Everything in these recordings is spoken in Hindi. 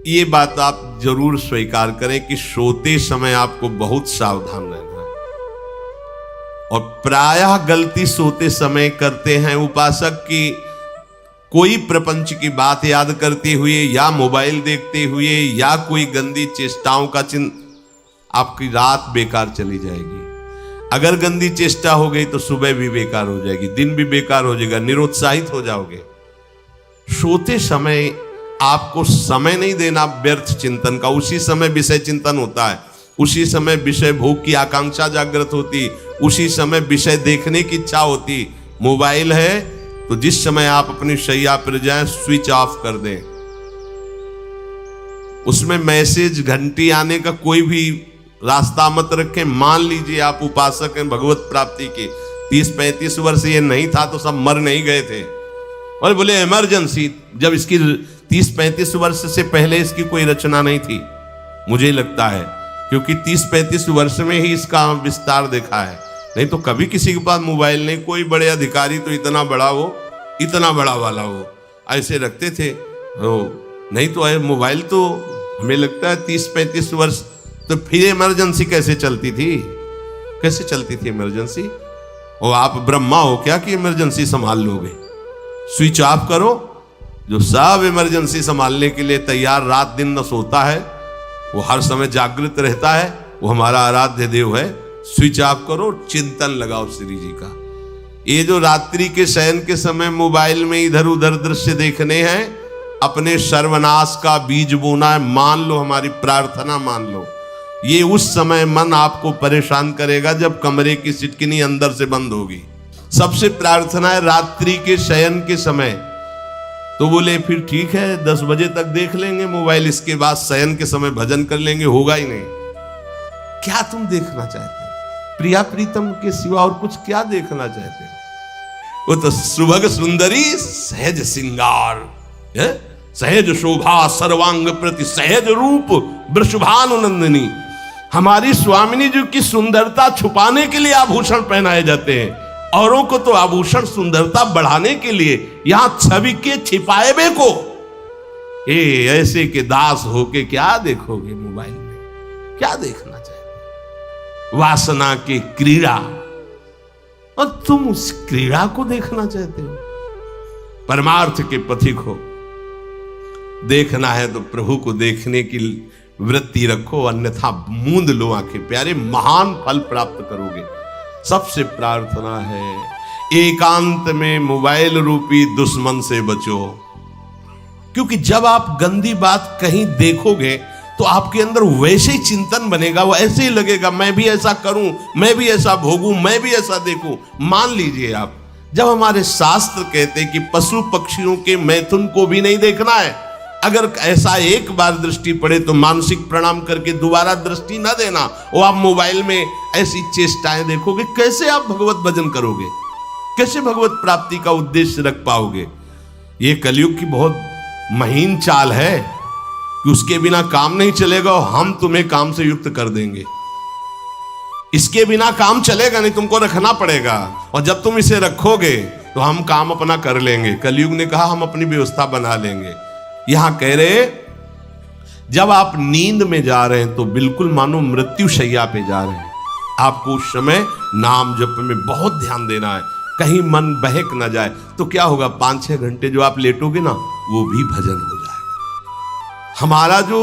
ये बात आप जरूर स्वीकार करें कि सोते समय आपको बहुत सावधान रहना है। और प्रायः गलती सोते समय करते हैं उपासक की, कोई प्रपंच की बात याद करते हुए या मोबाइल देखते हुए या कोई गंदी चेष्टाओं का आपकी रात बेकार चली जाएगी। अगर गंदी चेष्टा हो गई तो सुबह भी बेकार हो जाएगी, दिन भी बेकार हो जाएगा, निरुत्साहित हो जाओगे। सोते समय आपको समय नहीं देना व्यर्थ चिंतन का। उसी समय विषय चिंतन होता है, उसी समय विषय भोग की आकांक्षा जागृत होती, उसी समय विषय देखने की इच्छा होती। मोबाइल है तो जिस समय आप अपनी शैया पर जाएं स्विच ऑफ कर दें। उसमें मैसेज घंटी आने का कोई भी रास्ता मत रखें। मान लीजिए आप उपासक हैं भगवत प्राप्ति के, 30-35 वर्ष ये नहीं था तो सब मर नहीं गए थे। और बोले इमरजेंसी, जब इसकी 30-35 वर्ष से पहले इसकी कोई रचना नहीं थी, मुझे लगता है, क्योंकि 30-35 वर्ष में ही इसका विस्तार देखा है। नहीं तो कभी किसी के पास मोबाइल नहीं। कोई बड़े अधिकारी तो इतना बड़ा हो, इतना बड़ा वाला हो, ऐसे रखते थे हो। नहीं तो मोबाइल तो हमें लगता है 30-35 वर्ष। तो फिर इमरजेंसी कैसे चलती थी? कैसे चलती थी इमरजेंसी? और आप ब्रह्मा हो क्या कि इमरजेंसी संभाल लोगे? स्विच ऑफ करो। जो सब इमरजेंसी संभालने के लिए तैयार रात दिन न सोता है, वो हर समय जागृत रहता है, वो हमारा आराध्य देव है। स्विच ऑफ करो, चिंतन लगाओ श्री जी का। ये जो रात्रि के शयन के समय मोबाइल में इधर उधर दृश्य देखने हैं, अपने सर्वनाश का बीज बोना है। मान लो, हमारी प्रार्थना मान लो। ये उस समय मन आपको परेशान करेगा जब कमरे की सिटकिनी अंदर से बंद होगी। सबसे प्रार्थना है रात्रि के शयन के समय। तो बोले फिर ठीक है 10 बजे तक देख लेंगे मोबाइल, इसके बाद शयन के समय भजन कर लेंगे। होगा ही नहीं। क्या तुम देखना चाहते हो? प्रिया प्रीतम के सिवा और कुछ क्या देखना चाहते हो? वो तो सुभग सुंदरी सहज सिंगार, सहज शोभा सर्वांग प्रति सहज रूप वृषभानुनंदिनी। हमारी स्वामिनी जी की सुंदरता छुपाने के लिए आभूषण पहनाए जाते हैं। औरों को तो आभूषण सुंदरता बढ़ाने के लिए, यहां छवि के छिपाए बे को ऐसे के दास होके क्या देखोगे मोबाइल में? क्या देखना चाहते? वासना के क्रीड़ा, और तुम उस क्रीड़ा को देखना चाहते हो? परमार्थ के पथिक हो। देखना है तो प्रभु को देखने की वृत्ति रखो, अन्यथा मूंद लो आंखें। प्यारे, महान फल प्राप्त करोगे। सबसे प्रार्थना है एकांत में मोबाइल रूपी दुश्मन से बचो। क्योंकि जब आप गंदी बात कहीं देखोगे तो आपके अंदर वैसे ही चिंतन बनेगा, वो ऐसे ही लगेगा मैं भी ऐसा करूं, मैं भी ऐसा भोगूं, मैं भी ऐसा देखूं। मान लीजिए आप, जब हमारे शास्त्र कहते हैं कि पशु पक्षियों के मैथुन को भी नहीं देखना है, अगर ऐसा एक बार दृष्टि पड़े तो मानसिक प्रणाम करके दोबारा दृष्टि ना देना। वो आप मोबाइल में ऐसी चेष्टाएं देखोगे, कैसे आप भगवत भजन करोगे? कैसे भगवत प्राप्ति का उद्देश्य रख पाओगे? ये कलयुग की बहुत महीन चाल है कि उसके बिना काम नहीं चलेगा और हम तुम्हें काम से युक्त कर देंगे। इसके बिना काम चलेगा नहीं, तुमको रखना पड़ेगा। और जब तुम इसे रखोगे तो हम काम अपना कर लेंगे। कलयुग ने कहा हम अपनी व्यवस्था बना लेंगे। यहां कह रहे जब आप नींद में जा रहे हैं तो बिल्कुल मानो मृत्यु शैया पे जा रहे हैं। आपको उस समय नाम जप में बहुत ध्यान देना है, कहीं मन बहक ना जाए। तो क्या होगा, 5-6 घंटे जो आप लेटोगे ना, वो भी भजन हो जाएगा। हमारा जो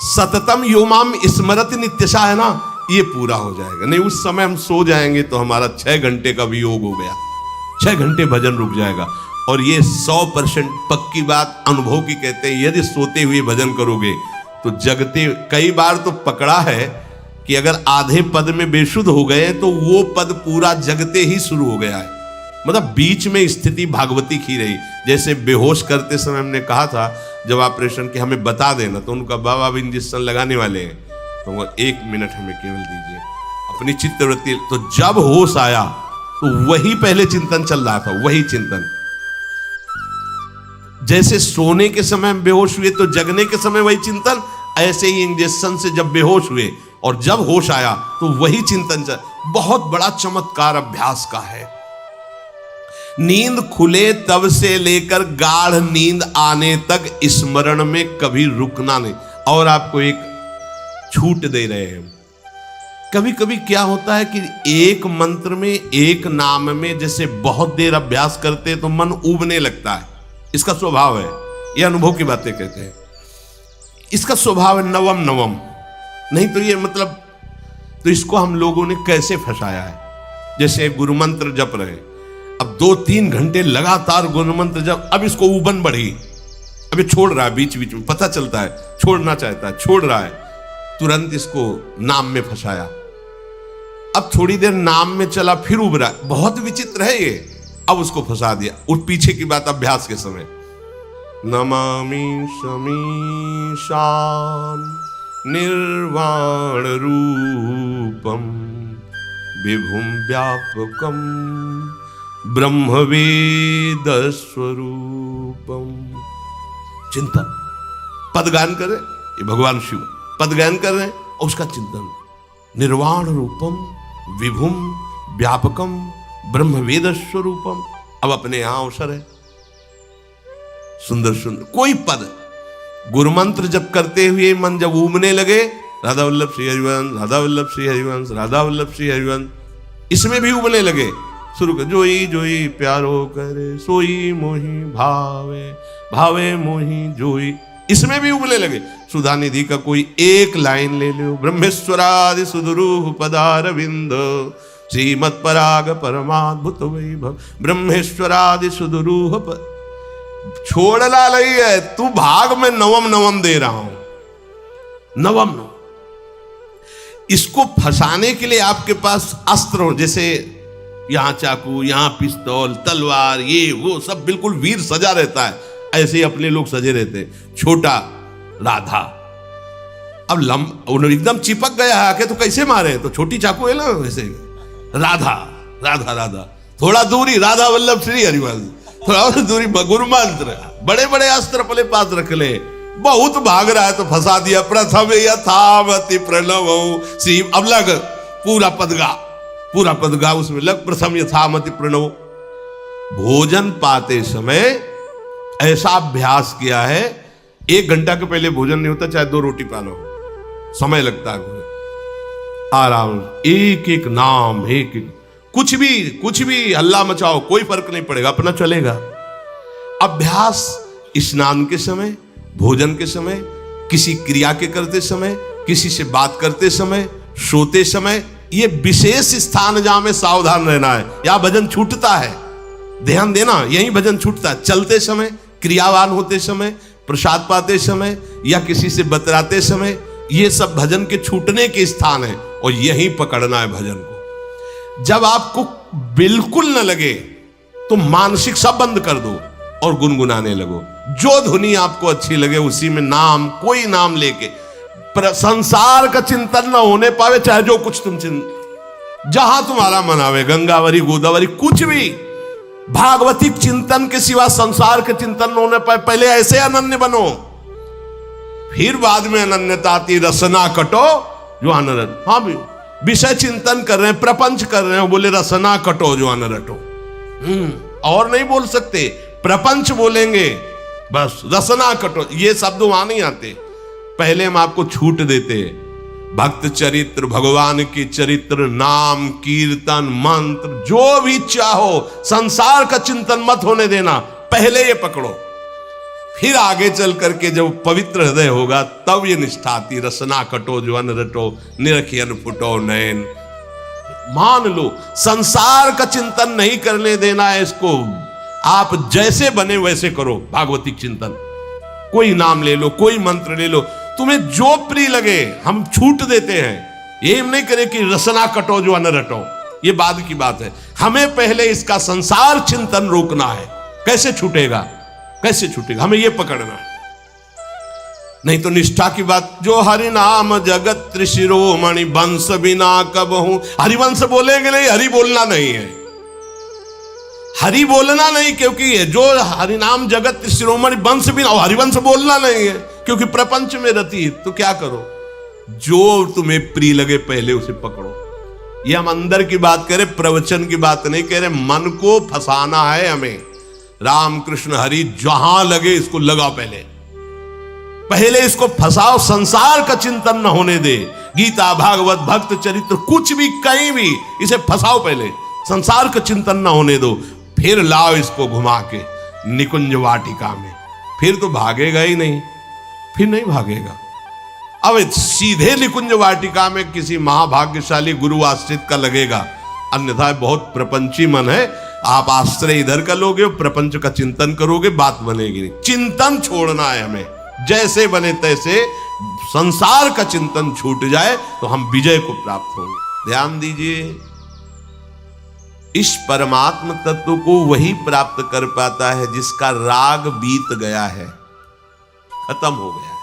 सततम योमाम स्मरति नित्यशा है ना, ये पूरा हो जाएगा। नहीं उस समय हम सो जाएंगे तो हमारा 6 घंटे का वियोग हो गया, 6 घंटे भजन रुक जाएगा। और ये 100% पक्की बात अनुभव की कहते हैं। यदि सोते हुए भजन करोगे तो जगते, कई बार तो पकड़ा है कि अगर आधे पद में बेशुद्ध हो गए तो वो पद पूरा जगते ही शुरू हो गया है। मतलब बीच में स्थिति भागवती की रही। जैसे बेहोश करते समय हमने कहा था जब ऑपरेशन के हमें बता देना, तो उनका बाबा अब इंजेक्शन लगाने वाले हैं तो वो 1 मिनट हमें केवल दीजिए, अपनी चित्तवृत्ति। तो जब होश आया तो वही पहले चिंतन चल रहा था, वही चिंतन। जैसे सोने के समय बेहोश हुए तो जगने के समय वही चिंतन, ऐसे ही इंजेक्शन से जब बेहोश हुए और जब होश आया तो वही चिंतन चल। बहुत बड़ा चमत्कार अभ्यास का है। नींद खुले तब से लेकर गाढ़ नींद आने तक स्मरण में कभी रुकना नहीं। और आपको एक छूट दे रहे हैं। कभी कभी क्या होता है कि एक मंत्र में, एक नाम में जैसे बहुत देर अभ्यास करते तो मन उबने लगता है। इसका स्वभाव है, ये अनुभव की बातें कहते हैं। इसका स्वभाव है नवम नवम, नहीं तो ये मतलब, तो इसको हम लोगों ने कैसे फंसाया है। जैसे गुरु मंत्र जप रहे, अब 2-3 घंटे लगातार गुरु मंत्र जप, अब इसको उबन बढ़ी, अभी छोड़ रहा है, बीच बीच में पता चलता है छोड़ना चाहता है, छोड़ रहा है, तुरंत इसको नाम में फंसाया। अब थोड़ी देर नाम में चला, फिर उब रहा है, बहुत विचित्र है ये। अब उसको फंसा दिया। उस पीछे की बात अभ्यास के समय, नमामि समीशान निर्वाण रूपम विभुम व्यापकम ब्रह्मवेद स्वरूपम। चिंतन, पदगान कर रहे, ये भगवान शिव पदगान कर रहे हैं और उसका चिंतन, निर्वाण रूपम विभुम व्यापकम ब्रह्मवेद स्वरूपम। अब अपने यहां अवसर है, सुंदर सुंदर कोई पद गुरु मंत्र जप करते हुए मन जब उबने लगे, राधा वल्लभ श्री हरिवंश, राधा वल्लभ श्री हरिवंश, राधा वल्लभ श्री हरिवंश, इसमें भी उबने लगे, शुरू कर, जोई जोई प्यारो करे सोई मोही भावे, भावे मोही जोई, इसमें भी उबने लगे। सुधा निधि का कोई एक लाइन ले लो, ब्रह्मेश्वरादि सुदुरूह पदारविंद श्रीमत् पराग परमाद्भुत वैभव, ब्रह्मेश्वरादि सुदुरूह छोड़ना नहीं है, तू भाग में नवम नवम दे रहा हूं, नवम नवम। इसको फंसाने के लिए आपके पास अस्त्र हो, जैसे यहां चाकू, यहां पिस्तौल, तलवार, ये वो सब बिल्कुल वीर सजा रहता है, ऐसे ही अपने लोग सजे रहते। छोटा राधा, अब एकदम चिपक गया है आके, तो कैसे मारे, तो छोटी चाकू है ना वैसे। राधा राधा राधा, थोड़ा दूरी राधा वल्लभ श्री हरिवंश, थोड़ा और दूरी गुरु मंत्र, बड़े बड़े अस्त्र अपने पास रख ले। बहुत भाग रहा है तो फंसा दिया। प्रथम यथावति प्रणव श्री, अब लग पूरा पदगा, पूरा पदगा उसमें लग, प्रथम यथामति प्रणव। भोजन पाते समय ऐसा अभ्यास किया है, 1 घंटा के पहले भोजन नहीं होता, चाहे 2 रोटी पालो, समय लगता है आराम, एक एक नाम, एक एक, कुछ भी हल्ला मचाओ, कोई फर्क नहीं पड़ेगा, अपना चलेगा। अभ्यास स्नान के समय, भोजन के समय, किसी क्रिया के करते समय, किसी से बात करते समय, सोते समय, ये विशेष स्थान जहां में सावधान रहना है। या भजन छूटता है, ध्यान देना, यही भजन छूटता है। चलते समय, क्रियावान होते समय, प्रसाद पाते समय या किसी से बतराते समय, ये सब भजन के छूटने के स्थान है और यही पकड़ना है भजन को। जब आपको बिल्कुल न लगे तो मानसिक सब बंद कर दो और गुनगुनाने लगो। जो धुनी आपको अच्छी लगे उसी में नाम, कोई नाम लेके, संसार का चिंतन न होने पावे, चाहे जो कुछ तुम जहां तुम्हारा मन आवे, गंगावरी गोदावरी कुछ भी, भागवतिक चिंतन के सिवा संसार के चिंतन न होने पाए। पहले ऐसे अनन्य बनो, फिर बाद में अनन्यता आती, रसना कटो जो अनरट। हाँ भी विषय चिंतन कर रहे हैं, प्रपंच कर रहे हैं, बोले रसना कटो जो अनरटो। और नहीं बोल सकते, प्रपंच बोलेंगे बस, रसना कटो, ये शब्द वहां नहीं आते। पहले हम आपको छूट देते, भक्त चरित्र, भगवान की चरित्र, नाम, कीर्तन, मंत्र, जो भी चाहो, संसार का चिंतन मत होने देना, पहले ये पकड़ो। फिर आगे चल करके जब पवित्र हृदय होगा तब ये निष्ठा आती, रसना कटो जो अन रटो, निरखियन फुटो नयन। मान लो संसार का चिंतन नहीं करने देना है इसको, आप जैसे बने वैसे करो भागवतिक चिंतन। कोई नाम ले लो, कोई मंत्र ले लो, तुम्हें जो प्रिय लगे, हम छूट देते हैं। ये हम नहीं करें कि रसना कटो जो अन रटो, ये बाद की बात है। हमें पहले इसका संसार चिंतन रोकना है। कैसे छूटेगा, कैसे छूटेगा, हमें यह पकड़ना है। नहीं तो निष्ठा की बात, जो हरि नाम जगत त्रिशिरोमणि वंश बिना कबहू, हरिवंश बोलेंगे नहीं, हरि बोलना नहीं है, हरि बोलना नहीं, क्योंकि जो हरिनाम जगत शिरोमणि वंश बिना, हरिवंश बोलना नहीं है क्योंकि प्रपंच में रति। तो क्या करो, जो तुम्हें प्रिय लगे पहले उसे पकड़ो। ये हम अंदर की बात करें, प्रवचन की बात नहीं कह रहे। मन को फंसाना है हमें। राम कृष्ण हरि जहां लगे इसको लगा, पहले इसको फंसाओ, संसार का चिंतन न होने दे। गीता भागवत भक्त चरित्र कुछ भी कहीं भी इसे फंसाओ, पहले संसार का चिंतन न होने दो, फिर लाओ इसको घुमा के निकुंज वाटिका में, फिर तो भागेगा ही नहीं, फिर नहीं भागेगा। अब सीधे निकुंज वाटिका में किसी महाभाग्यशाली गुरु आश्रित का लगेगा, अन्यथा बहुत प्रपंची मन है। आप आश्रय इधर का लोगे, प्रपंच का चिंतन करोगे, बात बनेगी नहीं। चिंतन छोड़ना है हमें, जैसे बने तैसे संसार का चिंतन छूट जाए तो हम विजय को प्राप्त होंगे। ध्यान दीजिए, इस परमात्म तत्व को वही प्राप्त कर पाता है जिसका राग बीत गया है, खत्म हो गया है,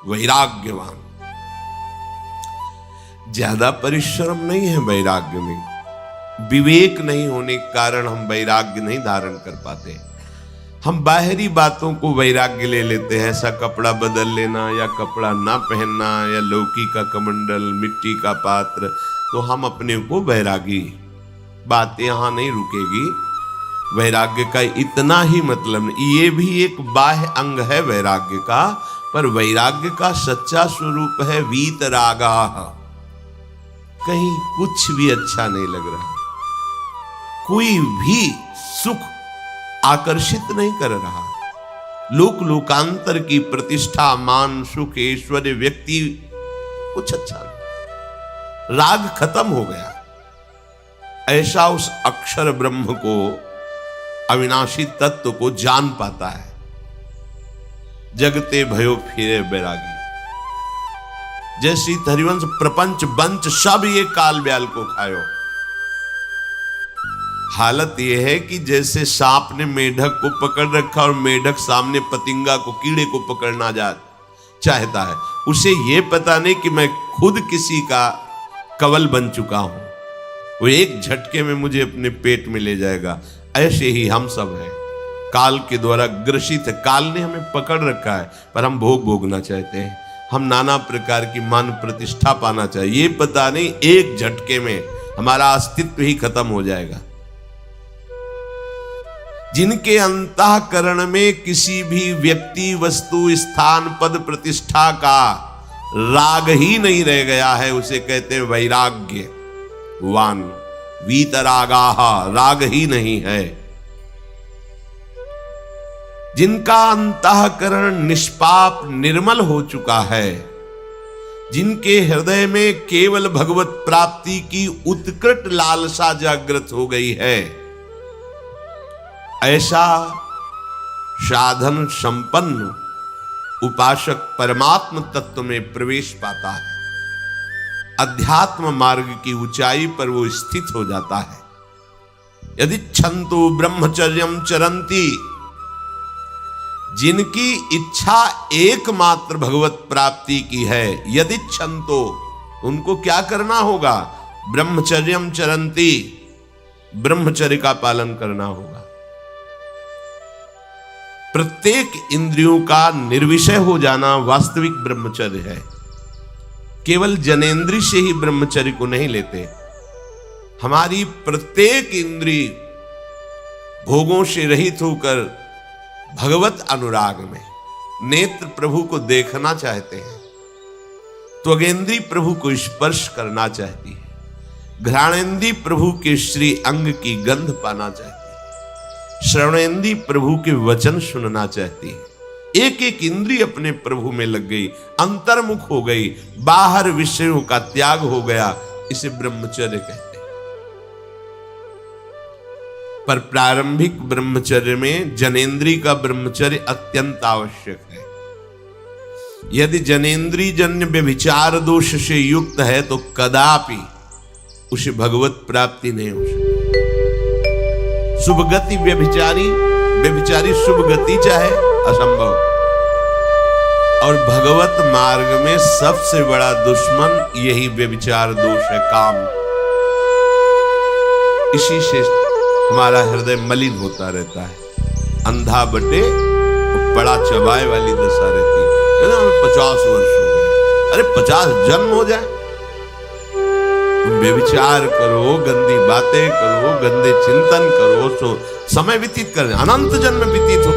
वैराग्यवान। ज्यादा परिश्रम नहीं है वैराग्य में, विवेक नहीं होने के कारण हम वैराग्य नहीं धारण कर पाते। हम बाहरी बातों को वैराग्य ले लेते हैं, ऐसा कपड़ा बदल लेना या कपड़ा ना पहनना या लौकी का कमंडल, मिट्टी का पात्र, तो हम अपने को वैरागी। बात यहां नहीं रुकेगी। वैराग्य का इतना ही मतलब नहीं, ये भी एक बाह्य अंग है वैराग्य का, पर वैराग्य का सच्चा स्वरूप है वीतरागा। कहीं कुछ भी अच्छा नहीं लग रहा, कोई भी सुख आकर्षित नहीं कर रहा, लोक लोकांतर की प्रतिष्ठा, मान, सुख, ऐश्वर्य, व्यक्ति कुछ अच्छा नहीं, राग खत्म हो गया। ऐसा उस अक्षर ब्रह्म को, अविनाशी तत्व को जान पाता है। जगते भयो फिरे बैरागी, जैसी हरिवंश प्रपंच बंच सब ये काल ब्याल को खायो। हालत यह है कि जैसे सांप ने मेढक को पकड़ रखा और मेढक सामने पतिंगा को, कीड़े को पकड़ना चाहता है, उसे यह पता नहीं कि मैं खुद किसी का कवल बन चुका हूं, वो एक झटके में मुझे अपने पेट में ले जाएगा। ऐसे ही हम सब हैं, काल के द्वारा ग्रसित है। काल ने हमें पकड़ रखा है, पर हम भोग भोगना चाहते हैं, हम नाना प्रकार की मान प्रतिष्ठा पाना चाहिए। ये पता नहीं एक झटके में हमारा अस्तित्व ही खत्म हो जाएगा। जिनके अंतःकरण में किसी भी व्यक्ति, वस्तु, स्थान, पद, प्रतिष्ठा का राग ही नहीं रह गया है, उसे कहते हैं वैराग्यवान। वीतरागाः, राग ही नहीं है। जिनका अंतःकरण निष्पाप निर्मल हो चुका है, जिनके हृदय में केवल भगवत प्राप्ति की उत्कट लालसा जागृत हो गई है, ऐसा साधन संपन्न उपासक परमात्म तत्व में प्रवेश पाता है। अध्यात्म मार्ग की ऊंचाई पर वो स्थित हो जाता है। यदि छंतु ब्रह्मचर्यम चरंती, जिनकी इच्छा एकमात्र भगवत प्राप्ति की है, यदि छंतो, उनको क्या करना होगा? ब्रह्मचर्यम चरंती, ब्रह्मचर्य का पालन करना होगा। प्रत्येक इंद्रियों का निर्विषय हो जाना वास्तविक ब्रह्मचर्य है। केवल जनेंद्रिय से ही ब्रह्मचर्य को नहीं लेते। हमारी प्रत्येक इंद्रिय भोगों से रहित होकर भगवत अनुराग में, नेत्र प्रभु को देखना चाहते हैं, त्वगेंद्रिय प्रभु को स्पर्श करना चाहती है, घ्राणेंद्रिय प्रभु के श्री अंग की गंध पाना चाहती है, श्रवणेंद्रिय प्रभु के वचन सुनना चाहती है। एक एक इंद्रिय अपने प्रभु में लग गई, अंतर्मुख हो गई, बाहर विषयों का त्याग हो गया। इसे ब्रह्मचर्य कहते हैं। पर प्रारंभिक ब्रह्मचर्य में जनेंद्रिय का ब्रह्मचर्य अत्यंत आवश्यक है। यदि जनेंद्रिय जन्य व्यभिचार दोष से युक्त है तो कदापि उसे भगवत प्राप्ति नहीं हो सकती। शुभ गति व्यभिचारी शुभ गति चाहे, असंभव। और भगवत मार्ग में सबसे बड़ा दुश्मन यही व्यभिचार दोष है, काम। इसी से हमारा हृदय मलिन होता रहता है। अंधा बटे बड़ा चबाए वाली दशा रहती है। हमें 50 वर्ष हो गए, अरे 50 जन्म हो जाए, व्यभिचार करो, गंदी बातें करो, गंदे चिंतन करो, तो समय व्यतीत कर, अनंत जन्म व्यतीत हो।